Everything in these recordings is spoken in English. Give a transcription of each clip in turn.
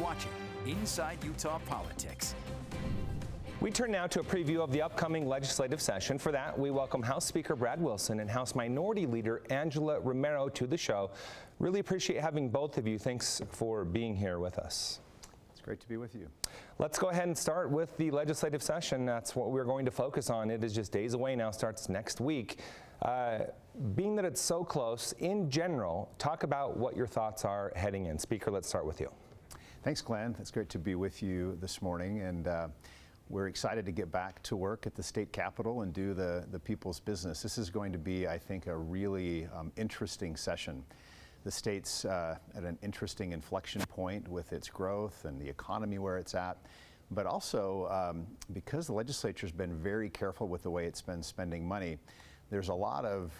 watching Inside Utah Politics. We turn now to a preview of the upcoming legislative session. For that, we welcome House Speaker Brad Wilson and House Minority Leader Angela Romero to the show. Really appreciate having both of you. Thanks for being here with us. It's great to be with you. Let's go ahead and start with the legislative session. That's what we're going to focus on. It is just days away now, starts next week. Being that it's so close, in general, talk about what your thoughts are heading in. Speaker, let's start with you. Thanks, Glenn. It's great to be with you this morning. And we're excited to get back to work at the state capitol and do the people's business. This is going to be, I think, a really interesting session. The state's at an interesting inflection point with its growth and the economy where it's at. But also, because the legislature's been very careful with the way it's been spending money, there's a lot of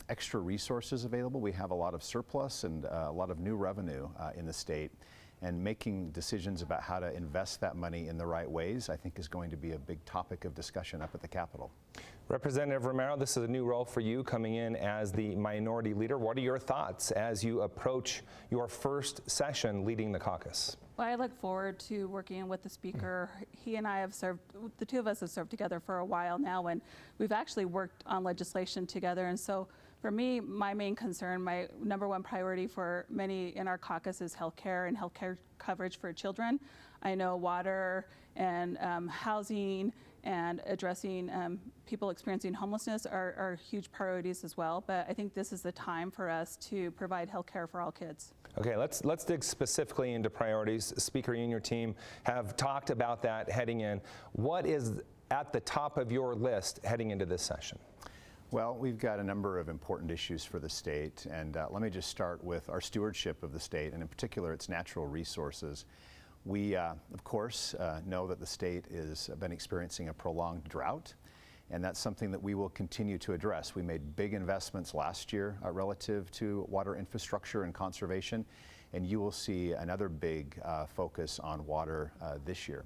extra resources available. We have a lot of surplus and a lot of new revenue in the state. And making decisions about how to invest that money in the right ways, I think, is going to be a big topic of discussion up at the Capitol. Representative Romero, this is a new role for you coming in as the minority leader. What are your thoughts as you approach your first session leading the caucus? Well, I look forward to working with the Speaker. He and I have served, the two of us have served together for a while now, and we've actually worked on legislation together. And so for me, my main concern, my number one priority for many in our caucus is healthcare and healthcare coverage for children. I know water and housing and addressing people experiencing homelessness are huge priorities as well. But I think this is the time for us to provide healthcare for all kids. Okay, let's dig specifically into priorities. Speaker, you and your team have talked about that heading in. What is at the top of your list heading into this session? Well, we've got a number of important issues for the state, and let me just start with our stewardship of the state, and in particular its natural resources. We, of course, know that the state has been experiencing a prolonged drought, and that's something that we will continue to address. We made big investments last year relative to water infrastructure and conservation, and you will see another big focus on water this year.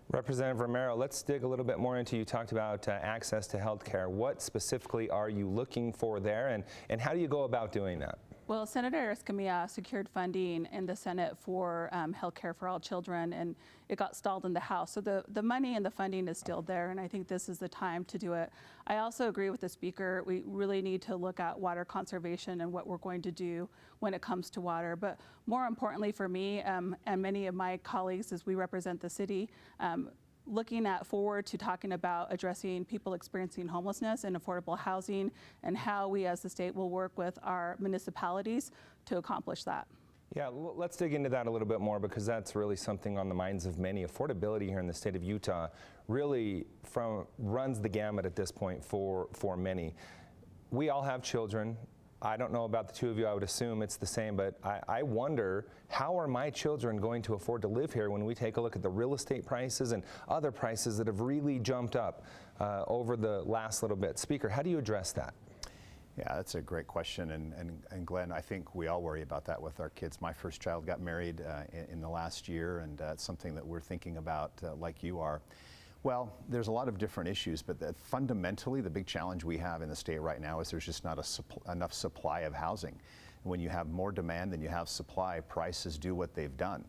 Representative Romero, let's dig a little bit more into, you talked about access to health care. What specifically are you looking for there, and how do you go about doing that? Well, Senator Escamilla secured funding in the Senate for health care for all children, and it got stalled in the House. So the money and the funding is still there, and I think this is the time to do it. I also agree with the Speaker. We really need to look at water conservation and what we're going to do when it comes to water. But more importantly for me and many of my colleagues as we represent the city, looking forward to talking about addressing people experiencing homelessness and affordable housing, and how we as the state will work with our municipalities to accomplish that. Yeah, let's dig into that a little bit more, because that's really something on the minds of many. Affordability here in the state of Utah really runs the gamut at this point for many. We all have children. I don't know about the two of you. I would assume it's the same, but I wonder, how are my children going to afford to live here when we take a look at the real estate prices and other prices that have really jumped up over the last little bit? Speaker, how do you address that? Yeah, that's a great question, and Glenn, I think we all worry about that with our kids. My first child got married in the last year, and it's something that we're thinking about like you are. Well, there's a lot of different issues, but fundamentally the big challenge we have in the state right now is there's just not enough supply of housing. When you have more demand than you have supply, prices do what they've done.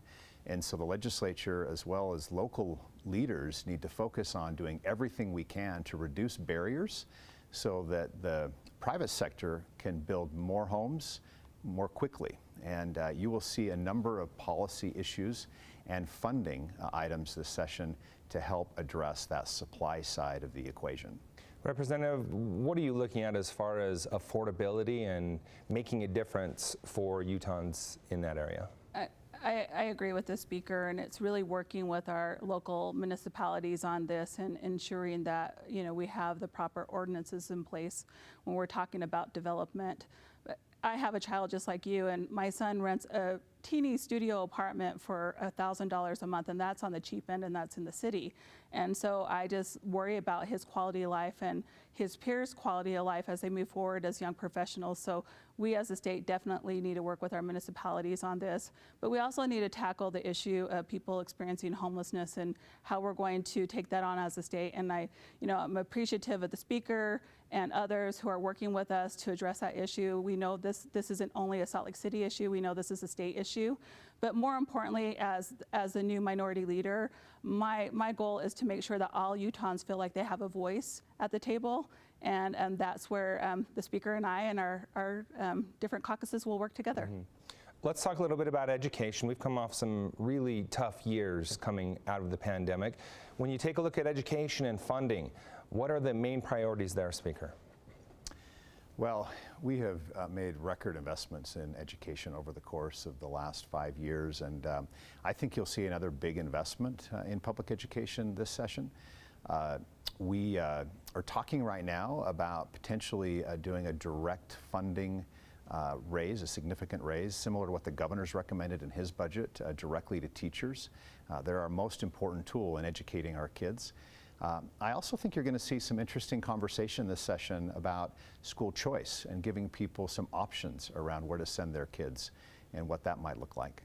And so the legislature, as well as local leaders, need to focus on doing everything we can to reduce barriers so that the private sector can build more homes more quickly. And you will see a number of policy issues and funding items this session to help address that supply side of the equation. Representative, what are you looking at as far as affordability and making a difference for Utahns in that area? I agree with the Speaker, and it's really working with our local municipalities on this and ensuring that we have the proper ordinances in place when we're talking about development. But I have a child just like you, and my son rents a teeny studio apartment for $1,000 a month, and that's on the cheap end, and that's in the city. And so I just worry about his quality of life and his peers' quality of life as they move forward as young professionals. So we as a state definitely need to work with our municipalities on this, but we also need to tackle the issue of people experiencing homelessness and how we're going to take that on as a state. And I'm appreciative of the Speaker and others who are working with us to address that issue. We know this isn't only a Salt Lake City issue. We know this is a state issue, But more importantly, as the new minority leader, my goal is to make sure that all Utahns feel like they have a voice at the table, and that's where the Speaker and I and our different caucuses will work together. Let's talk a little bit about education. We've come off some really tough years coming out of the pandemic. When you take a look at education and funding, what are the main priorities there, Speaker? Well, we have made record investments in education over the course of the last 5 years, and I think you'll see another big investment in public education this session. We are talking right now about potentially doing a direct funding raise, a significant raise, similar to what the governor's recommended in his budget, directly to teachers. They're our most important tool in educating our kids. I also think you're going to see some interesting conversation this session about school choice and giving people some options around where to send their kids and what that might look like.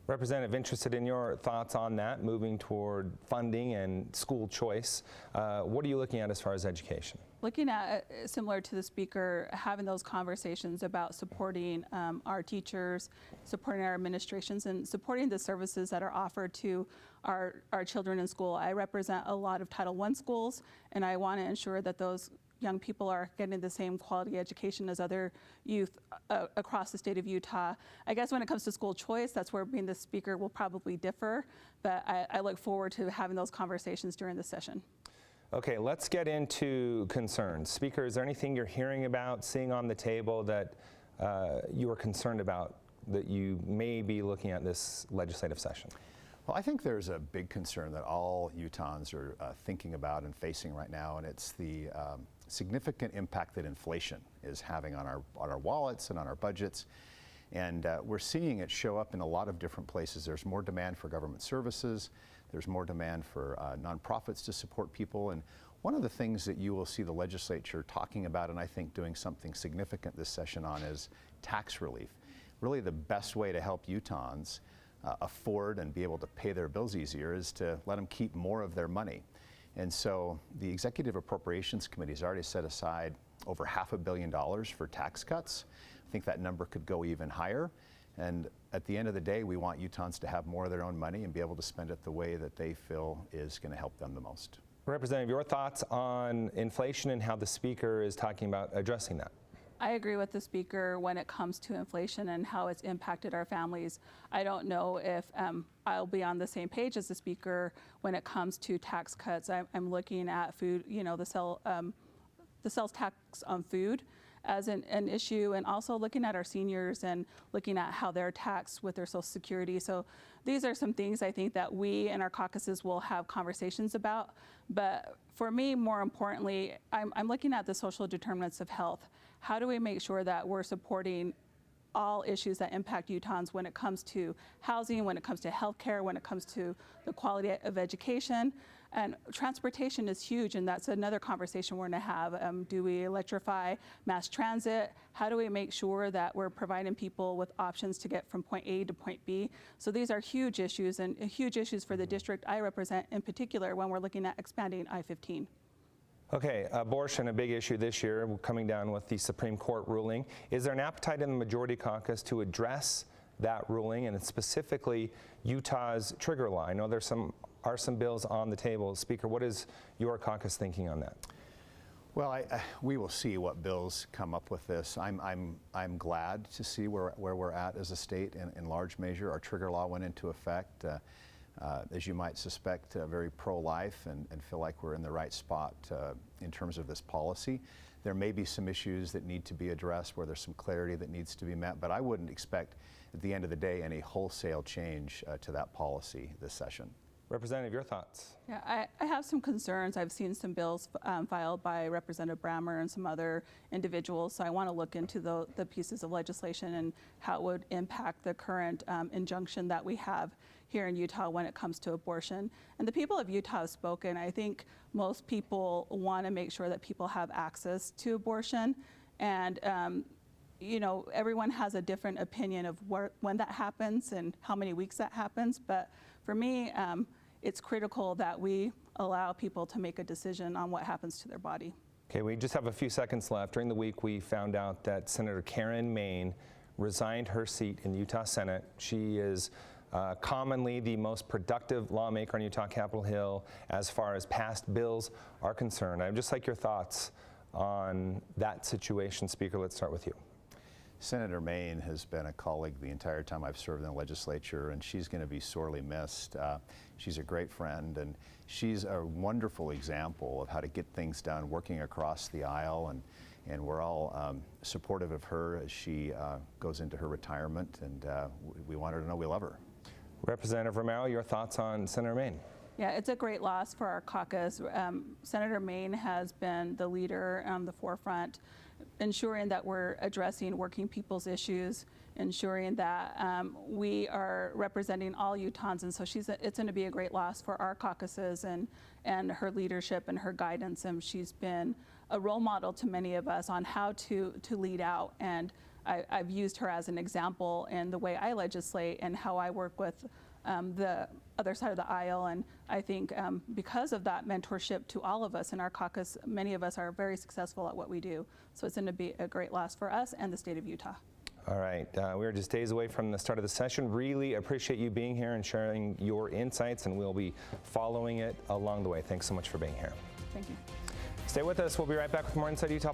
Representative, interested in your thoughts on that, moving toward funding and school choice. What are you looking at as far as education? Looking at, similar to the Speaker, having those conversations about supporting our teachers, supporting our administrations, and supporting the services that are offered to our children in school. I represent a lot of Title I schools, and I want to ensure that those young people are getting the same quality education as other youth across the state of Utah. I guess when it comes to school choice, that's where being the Speaker will probably differ, but I look forward to having those conversations during the session. Okay, let's get into concerns. Speaker, is there anything you're hearing about, seeing on the table that you are concerned about that you may be looking at this legislative session? Well, I think there's a big concern that all Utahns are thinking about and facing right now, and it's the significant impact that inflation is having on our wallets and on our budgets. And we're seeing it show up in a lot of different places. There's more demand for government services. There's more demand for nonprofits to support people. And one of the things that you will see the legislature talking about, and I think doing something significant this session on, is tax relief. Really the best way to help Utahns afford and be able to pay their bills easier is to let them keep more of their money. And so the Executive Appropriations Committee has already set aside over $500 million for tax cuts. I think that number could go even higher. And at the end of the day, we want Utahns to have more of their own money and be able to spend it the way that they feel is going to help them the most. Representative, your thoughts on inflation and how the Speaker is talking about addressing that? I agree with the Speaker when it comes to inflation and how it's impacted our families. I don't know if I'll be on the same page as the Speaker when it comes to tax cuts. I'm looking at food, you know, the sales tax on food as an issue, and also looking at our seniors and looking at how they're taxed with their Social Security. So these are some things I think that we and our caucuses will have conversations about. But for me, more importantly, I'm looking at the social determinants of health. How do we make sure that we're supporting all issues that impact Utahns when it comes to housing, when it comes to healthcare, when it comes to the quality of education? And transportation is huge, and that's another conversation we're going to have. Do we electrify mass transit? How do we make sure that we're providing people with options to get from point A to point B? So these are huge issues, and huge issues for the district I represent in particular when we're looking at expanding I-15. Okay, abortion, a big issue this year, coming down with the Supreme Court ruling. Is there an appetite in the Majority Caucus to address that ruling, and specifically Utah's trigger law? I know there are some bills on the table. Speaker, what is your caucus thinking on that? Well, we will see what bills come up with this. I'm glad to see where we're at as a state in large measure. Our trigger law went into effect. As you might suspect, very pro-life and feel like we're in the right spot in terms of this policy. There may be some issues that need to be addressed where there's some clarity that needs to be met, but I wouldn't expect at the end of the day any wholesale change to that policy this session. Representative, your thoughts? Yeah, I have some concerns. I've seen some bills filed by Representative Brammer and some other individuals, so I want to look into the pieces of legislation and how it would impact the current injunction that we have here in Utah when it comes to abortion. And the people of Utah have spoken. I think most people want to make sure that people have access to abortion, and you know, everyone has a different opinion of when that happens and how many weeks that happens, but for me, it's critical that we allow people to make a decision on what happens to their body. Okay, we just have a few seconds left. During the week, we found out that Senator Karen Maine resigned her seat in the Utah Senate. She is commonly the most productive lawmaker on Utah Capitol Hill as far as passed bills are concerned. I'd just like your thoughts on that situation. Speaker, let's start with you. Senator Maine has been a colleague the entire time I've served in the legislature, and she's going to be sorely missed. She's a great friend, and she's a wonderful example of how to get things done, working across the aisle, and we're all supportive of her as she goes into her retirement, and we want her to know we love her. Representative Romero, your thoughts on Senator Maine? Yeah, it's a great loss for our caucus. Senator Maine has been the leader on the forefront, ensuring that we're addressing working people's issues, ensuring that we are representing all Utahns, and so it's going to be a great loss for our caucuses and her leadership and her guidance. And she's been a role model to many of us on how to lead out, and I've used her as an example in the way I legislate and how I work with the other side of the aisle. And I think because of that mentorship to all of us in our caucus, many of us are very successful at what we do. So it's going to be a great loss for us and the state of Utah. All right, we're just days away from the start of the session. Really appreciate you being here and sharing your insights, and we'll be following it along the way. Thanks so much for being here. Thank you. Stay with us. We'll be right back with more Inside Utah.